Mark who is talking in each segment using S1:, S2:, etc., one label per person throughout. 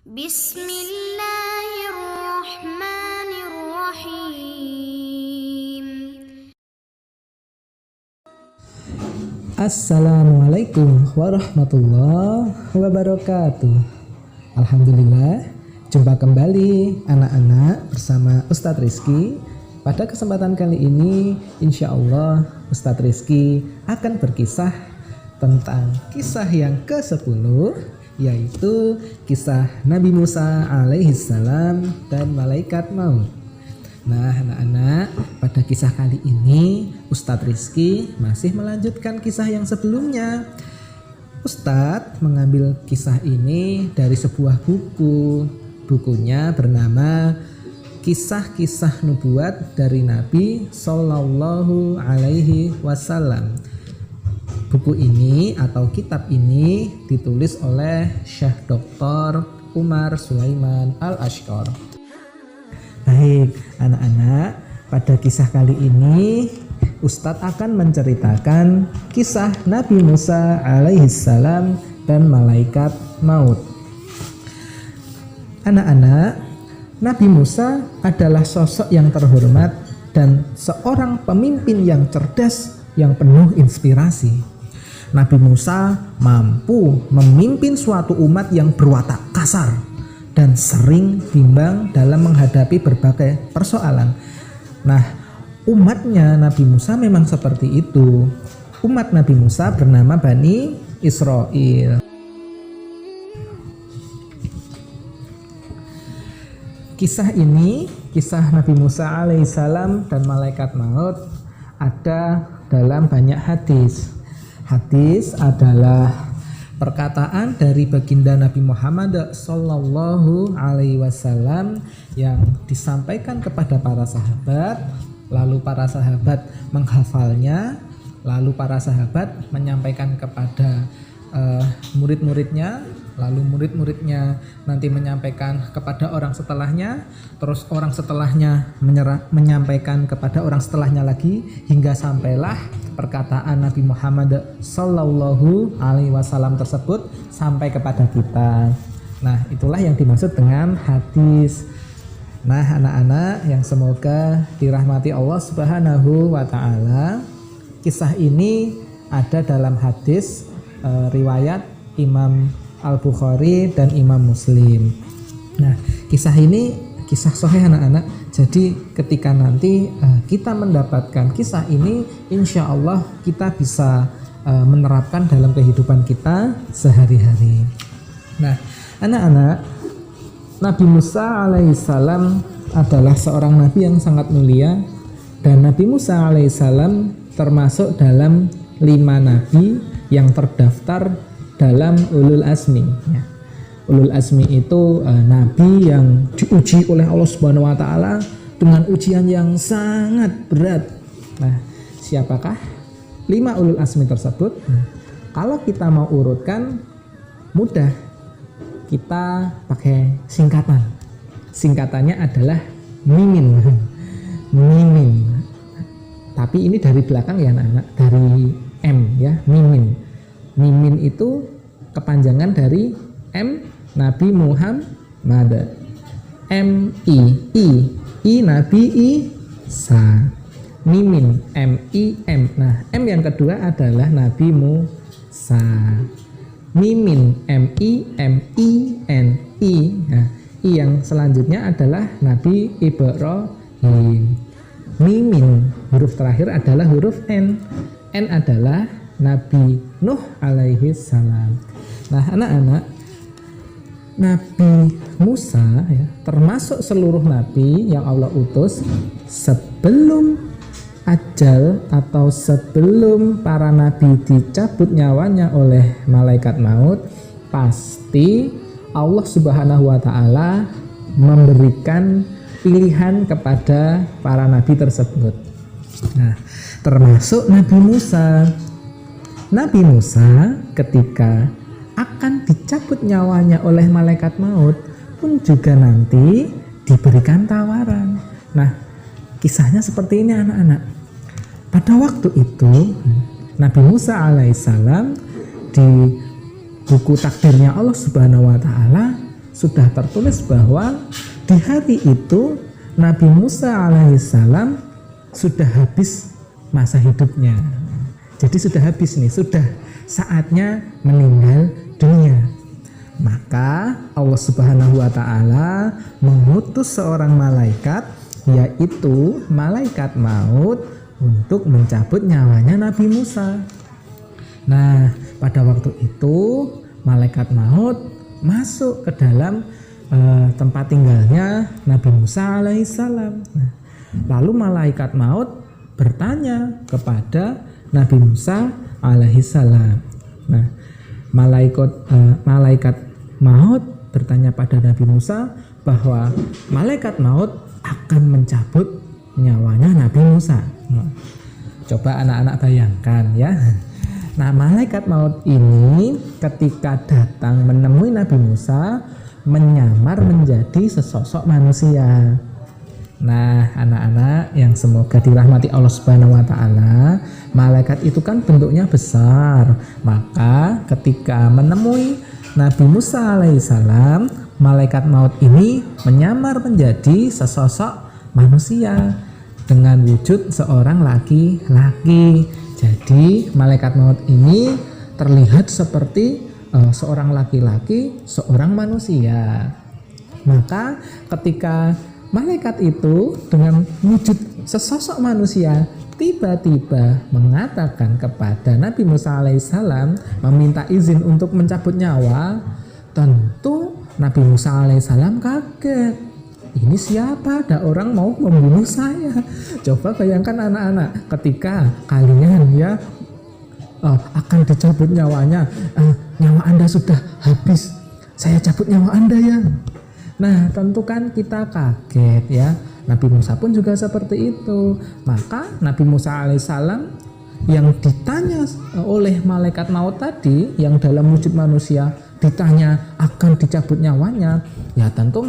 S1: Bismillahirrahmanirrahim.
S2: Assalamualaikum warahmatullahi wabarakatuh. Alhamdulillah, jumpa kembali anak-anak bersama Ustadz Rizky. Pada kesempatan kali ini, insya Allah Ustadz Rizky akan berkisah tentang kisah yang ke-10, yaitu kisah Nabi Musa alaihissalam dan malaikat maut. Nah anak-anak, pada kisah kali ini Ustadz Rizky masih melanjutkan kisah yang sebelumnya. Ustadz mengambil kisah ini dari sebuah buku. Bukunya bernama Kisah-Kisah Nubuat dari Nabi Sallallahu Alaihi Wasallam. Buku ini atau kitab ini ditulis oleh Syekh Dr. Umar Sulaiman Al-Ashqar. Baik anak-anak, pada kisah kali ini Ustadz akan menceritakan kisah Nabi Musa alaihissalam dan malaikat maut. Anak-anak, Nabi Musa adalah sosok yang terhormat dan seorang pemimpin yang cerdas yang penuh inspirasi. Nabi Musa mampu memimpin suatu umat yang berwatak kasar dan sering bimbang dalam menghadapi berbagai persoalan. Nah, umatnya Nabi Musa memang seperti itu. Umat Nabi Musa bernama Bani Israel. Kisah ini, kisah Nabi Musa alaihissalam dan malaikat maut, ada dalam banyak hadis. Hadis adalah perkataan dari baginda Nabi Muhammad Sallallahu Alaihi Wasallam yang disampaikan kepada para sahabat, lalu para sahabat menghafalnya, lalu para sahabat menyampaikan kepada murid-muridnya, lalu murid-muridnya nanti menyampaikan kepada orang setelahnya, terus orang setelahnya menyampaikan kepada orang setelahnya lagi, hingga sampailah perkataan Nabi Muhammad Sallallahu Alaihi Wasallam tersebut sampai kepada kita. Nah, itulah yang dimaksud dengan hadis. Nah, anak-anak yang semoga dirahmati Allah Subhanahu wa Ta'ala, kisah ini ada dalam hadis riwayat Imam Al-Bukhari dan Imam Muslim. Nah, kisah ini kisah sahih anak-anak. Jadi ketika nanti kita mendapatkan kisah ini, insya Allah kita bisa menerapkan dalam kehidupan kita sehari-hari. Nah, anak-anak, Nabi Musa alaihissalam adalah seorang nabi yang sangat mulia, dan Nabi Musa alaihissalam termasuk dalam 5 nabi yang terdaftar dalam ulul azmi. Ulul azmi itu nabi yang diuji oleh Allah Subhanahu wa Ta'ala dengan ujian yang sangat berat. Nah, siapakah 5 ulul azmi tersebut? Kalau kita mau urutkan, mudah, kita pakai singkatan. Singkatannya adalah mimin. Mimin. Tapi ini dari belakang ya anak-anak, dari M ya, mimin. Mimin itu kepanjangan dari M Nabi Muhammad, I Nabi Isa, mimin M. Nah, M yang kedua adalah Nabi Musa, mimin I. Nah, I yang selanjutnya adalah Nabi Ibrahim. Mimin huruf terakhir adalah huruf N. N adalah Nabi Nuh alaihi salam. Nah, anak-anak, Nabi Musa ya, termasuk seluruh nabi yang Allah utus sebelum ajal atau sebelum para nabi dicabut nyawanya oleh malaikat maut, pasti Allah Subhanahu wa Ta'ala memberikan pilihan kepada para nabi tersebut. Nah, termasuk Nabi Musa. Nabi Musa ketika akan dicabut nyawanya oleh malaikat maut pun juga nanti diberikan tawaran. Nah, kisahnya seperti ini anak-anak. Pada waktu itu Nabi Musa alaihissalam di buku takdirnya Allah Subhanahu wa Ta'ala sudah tertulis bahwa di hari itu Nabi Musa alaihissalam sudah habis masa hidupnya. Jadi sudah habis nih, sudah saatnya meninggal dunia. Maka Allah Subhanahu wa taala mengutus seorang malaikat, yaitu malaikat maut, untuk mencabut nyawanya Nabi Musa. Nah, pada waktu itu malaikat maut masuk ke dalam tempat tinggalnya Nabi Musa alaihissalam. Nah, lalu malaikat maut bertanya kepada Nabi Musa alaihissalam. Nah, malaikat maut bertanya pada Nabi Musa bahwa malaikat maut akan mencabut nyawanya Nabi Musa. Nah, coba anak-anak bayangkan ya. Nah, malaikat maut ini ketika datang menemui Nabi Musa menyamar menjadi sesosok manusia. Nah, anak-anak yang semoga dirahmati Allah Subhanahu wa taala, malaikat itu kan bentuknya besar. Maka ketika menemui Nabi Musa alaihissalam, malaikat maut ini menyamar menjadi sesosok manusia dengan wujud seorang laki-laki. Jadi malaikat maut ini terlihat seperti seorang laki-laki, seorang manusia. Maka ketika malaikat itu dengan wujud sesosok manusia tiba-tiba mengatakan kepada Nabi Musa alaihissalam, meminta izin untuk mencabut nyawa, tentu Nabi Musa alaihissalam kaget. Ini siapa? Ada orang mau membunuh saya. Coba bayangkan anak-anak, ketika kalian ya akan dicabut nyawanya, nyawa Anda sudah habis, saya cabut nyawa Anda ya. Nah, tentu kan kita kaget ya. Nabi Musa pun juga seperti itu. Maka Nabi Musa alaihissalam yang ditanya oleh malaikat maut tadi, yang dalam wujud manusia ditanya akan dicabut nyawanya, ya tentu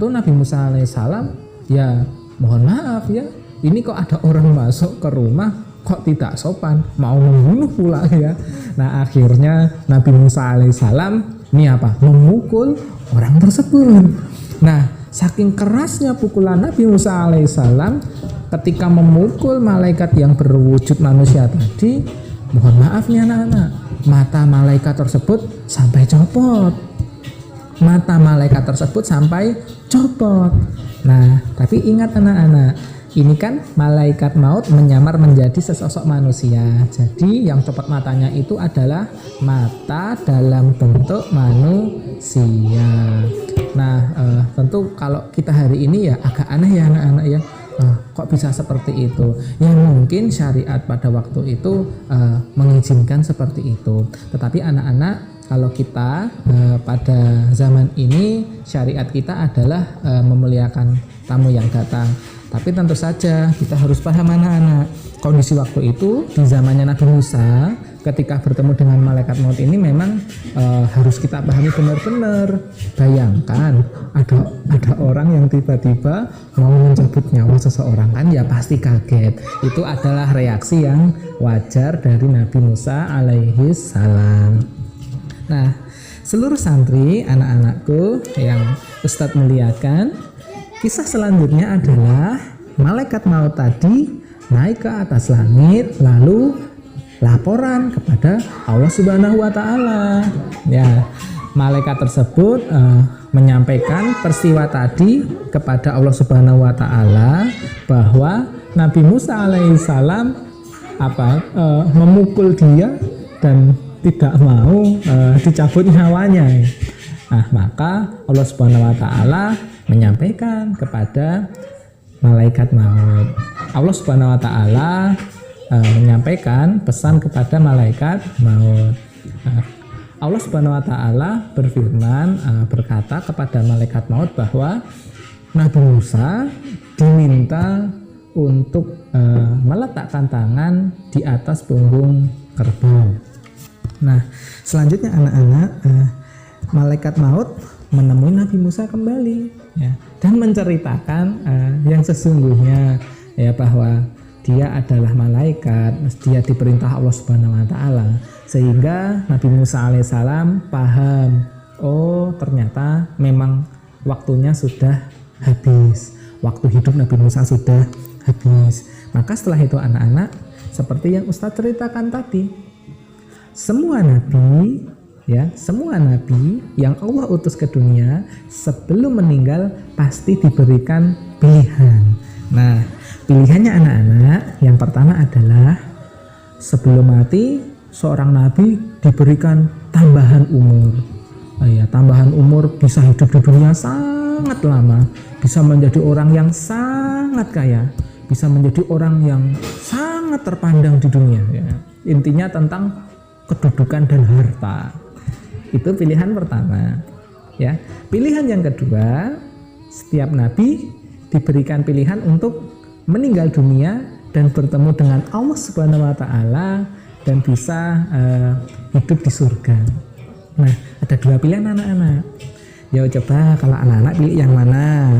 S2: Nabi Musa alaihissalam ya mohon maaf ya, ini kok ada orang masuk ke rumah kok tidak sopan, mau membunuh pula ya. Nah, akhirnya Nabi Musa alaihissalam ini memukul orang tersebut. Nah, saking kerasnya pukulan Nabi Musa alaihissalam ketika memukul malaikat yang berwujud manusia tadi, mohon maaf nih anak-anak, mata malaikat tersebut sampai copot. Nah, tapi ingat anak-anak, ini kan malaikat maut menyamar menjadi sesosok manusia. Jadi yang copot matanya itu adalah mata dalam bentuk manusia. Nah, tentu kalau kita hari ini ya agak aneh ya anak-anak ya. Kok bisa seperti itu? Ya mungkin syariat pada waktu itu mengizinkan seperti itu. Tetapi anak-anak, kalau kita pada zaman ini syariat kita adalah memuliakan tamu yang datang. Tapi tentu saja kita harus paham anak-anak, kondisi waktu itu di zamannya Nabi Musa ketika bertemu dengan malaikat maut ini memang harus kita pahami benar-benar. Bayangkan ada orang yang tiba-tiba mau mencabut nyawa seseorang, kan ya pasti kaget. Itu adalah reaksi yang wajar dari Nabi Musa alaihi salam. Nah, seluruh santri, anak-anakku yang Ustadz muliakan, kisah selanjutnya adalah malaikat maut tadi naik ke atas langit lalu laporan kepada Allah Subhanahu wa taala. Ya, malaikat tersebut menyampaikan peristiwa tadi kepada Allah Subhanahu wa taala bahwa Nabi Musa alaihissalam memukul dia dan tidak mau dicabut nyawanya. Nah, maka Allah Subhanahu wa taala menyampaikan kepada malaikat maut. Allah Subhanahu wa taala menyampaikan pesan kepada malaikat maut. Allah Subhanahu wa taala berfirman, berkata kepada malaikat maut bahwa Nabi Musa diminta untuk meletakkan tangan di atas punggung kerbau. Nah, selanjutnya anak-anak, malaikat maut menemui Nabi Musa kembali ya, dan menceritakan yang sesungguhnya ya, bahwa dia adalah malaikat, dia diperintah Allah Subhanahu wa taala, sehingga Nabi Musa alaihissalam paham oh ternyata memang waktunya sudah habis, waktu hidup Nabi Musa sudah habis. Maka setelah itu anak-anak, seperti yang Ustadz ceritakan tadi, semua nabi yang Allah utus ke dunia sebelum meninggal pasti diberikan pilihan. Nah, pilihannya anak-anak yang pertama adalah sebelum mati seorang nabi diberikan tambahan umur. Tambahan umur, bisa hidup di dunia sangat lama, bisa menjadi orang yang sangat kaya, bisa menjadi orang yang sangat terpandang di dunia. Intinya tentang kedudukan dan harta. Itu pilihan pertama. Pilihan yang kedua, setiap nabi diberikan pilihan untuk meninggal dunia dan bertemu dengan Allah Subhanahu wa taala dan bisa hidup di surga. Nah, ada dua pilihan anak-anak. Ya coba kalau anak-anak pilih yang mana,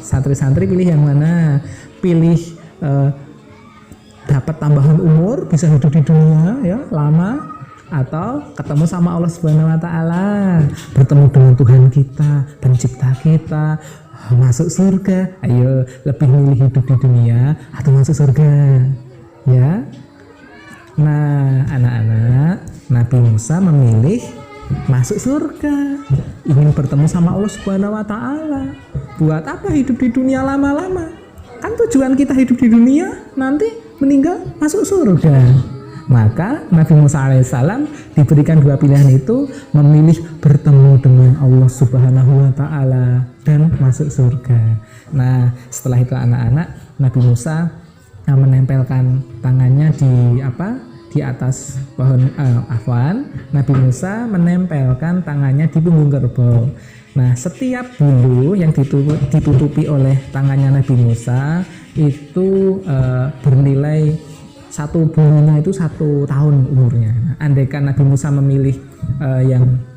S2: santri-santri pilih yang mana? Pilih dapat tambahan umur, bisa hidup di dunia lama, atau ketemu sama Allah Subhanahu wa taala, bertemu dengan Tuhan kita, pencipta kita, masuk surga. Ayo, lebih milih hidup di dunia atau masuk surga? Nah, anak-anak, Nabi Musa memilih masuk surga, ingin bertemu sama Allah Subhanahu wa taala. Buat apa hidup di dunia lama-lama? Kan tujuan kita hidup di dunia nanti meninggal masuk surga. Maka Nabi Musa alaihissalam diberikan dua pilihan itu, memilih bertemu dengan Allah Subhanahu wa taala dan masuk surga. Nah, setelah itu anak-anak, Nabi Musa menempelkan tangannya di atas pohon Nabi Musa menempelkan tangannya di punggung kerbau. Nah, setiap bulu yang ditutupi oleh tangannya Nabi Musa itu bernilai, satu bulunya itu 1 tahun umurnya. Nah, andaikan Nabi Musa memilih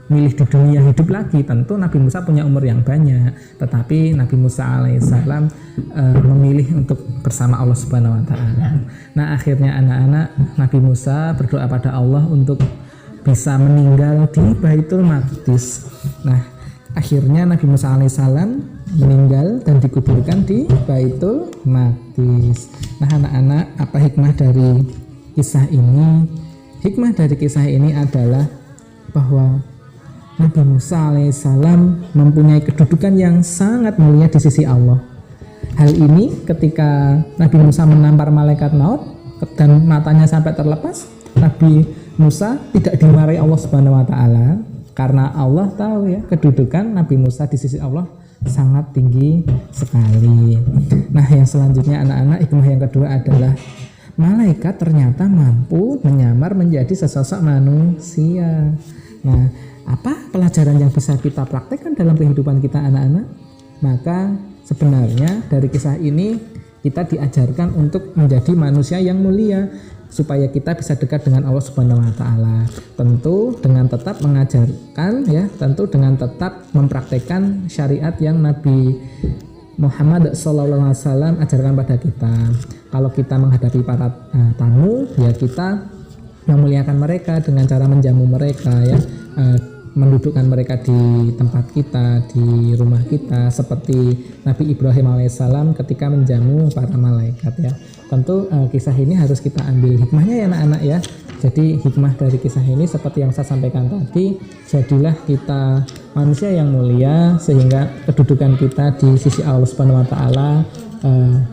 S2: milih di dunia hidup lagi, tentu Nabi Musa punya umur yang banyak. Tetapi Nabi Musa alaihissalam memilih untuk bersama Allah Subhanahu wa taala. Nah, akhirnya anak-anak, Nabi Musa berdoa pada Allah untuk bisa meninggal di Baitul Maqdis. Nah, akhirnya Nabi Musa alaihissalam meninggal dan dikuburkan di Baitul Maqdis. Nah, anak-anak, apa hikmah dari kisah ini? Hikmah dari kisah ini adalah bahwa Nabi Musa alaihissalam mempunyai kedudukan yang sangat mulia di sisi Allah. Hal ini ketika Nabi Musa menampar malaikat maut dan matanya sampai terlepas, Nabi Musa tidak dimarahi Allah Subhanahu wa taala, karena Allah tahu kedudukan Nabi Musa di sisi Allah sangat tinggi sekali. Nah, yang selanjutnya anak-anak, hikmah yang kedua adalah malaikat ternyata mampu menyamar menjadi sesosok manusia. Nah, apa pelajaran yang bisa kita praktekkan dalam kehidupan kita anak-anak? Maka sebenarnya dari kisah ini kita diajarkan untuk menjadi manusia yang mulia, supaya kita bisa dekat dengan Allah Subhanahu wa taala. Tentu dengan tetap mengajarkan tentu dengan tetap mempraktekkan syariat yang Nabi Muhammad SAW ajarkan pada kita. Kalau kita menghadapi para tamu, kita memuliakan mereka dengan cara menjamu mereka, mendudukkan mereka di tempat kita, di rumah kita, seperti Nabi Ibrahim alaihissalam ketika menjamu para malaikat. Tentu kisah ini harus kita ambil hikmahnya anak-anak. Jadi hikmah dari kisah ini seperti yang saya sampaikan tadi, jadilah kita manusia yang mulia sehingga kedudukan kita di sisi Allah Subhanahu wa taala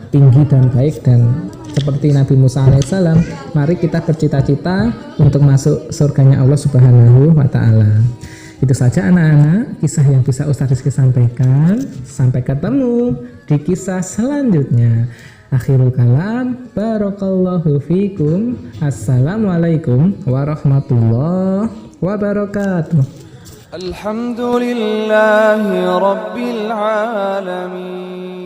S2: tinggi dan baik. Dan seperti Nabi Musa alaihissalam, mari kita bercita-cita untuk masuk surganya Allah Subhanahu wa taala. Itu saja anak-anak kisah yang bisa Ustaz Rizky sampaikan. Sampai ketemu di kisah selanjutnya. Akhirul kalam, barakallahu fikum. Assalamualaikum warahmatullahi wabarakatuh. Alhamdulillahi rabbil alamin.